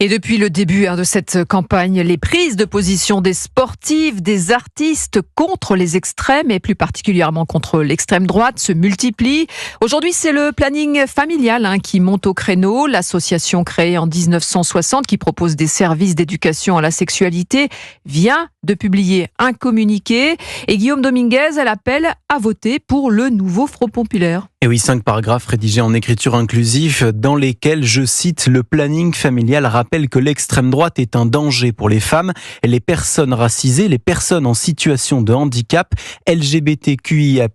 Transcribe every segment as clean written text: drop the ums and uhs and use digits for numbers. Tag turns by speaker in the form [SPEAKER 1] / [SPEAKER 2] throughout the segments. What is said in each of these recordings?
[SPEAKER 1] Et depuis le début de cette campagne, les prises de position des sportifs, des artistes contre les extrêmes et plus particulièrement contre l'extrême droite se multiplient. Aujourd'hui, c'est le planning familial qui monte au créneau. L'association créée en 1960 qui propose des services d'éducation à la sexualité vient de publier un communiqué. Et Guillaume Dominguez, elle appelle à voter pour le nouveau Front populaire.
[SPEAKER 2] Et oui, 5 paragraphes rédigés en écriture inclusive dans lesquels, je cite, le planning familial rappelle que l'extrême droite est un danger pour les femmes, les personnes racisées, les personnes en situation de handicap, LGBTQIA+,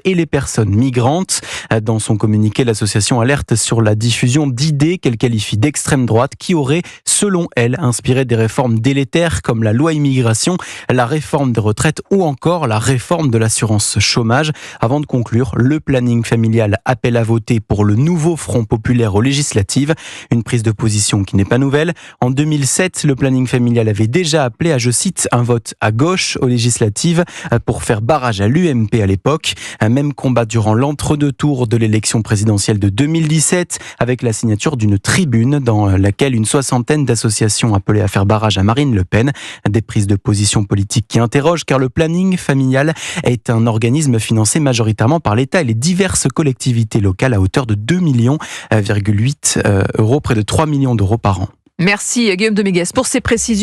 [SPEAKER 2] et les personnes migrantes. Dans son communiqué, l'association alerte sur la diffusion d'idées qu'elle qualifie d'extrême droite qui auraient, selon elle, inspiré des réformes délétères comme la loi immigration, la réforme des retraites ou encore la réforme de l'assurance chômage. Avant de conclure, le planning familial appelle à voter pour le nouveau Front populaire aux législatives. Une prise de position qui n'est pas nouvelle. En 2007, le planning familial avait déjà appelé à, je cite, un vote à gauche aux législatives pour faire barrage à l'UMP à l'époque. Un même combat durant l'entre-deux tours de l'élection présidentielle de 2017 avec la signature d'une tribune dans laquelle une soixantaine d'associations appelaient à faire barrage à Marine Le Pen. Des prises de position politiques qui interrogent car le planning familial est un organisme financé majoritairement par l'État et les diverses collectivités locales à hauteur de 2,8 millions €, près de 3 millions d'euros par an.
[SPEAKER 1] Merci Guillaume Dominguez pour ces précisions.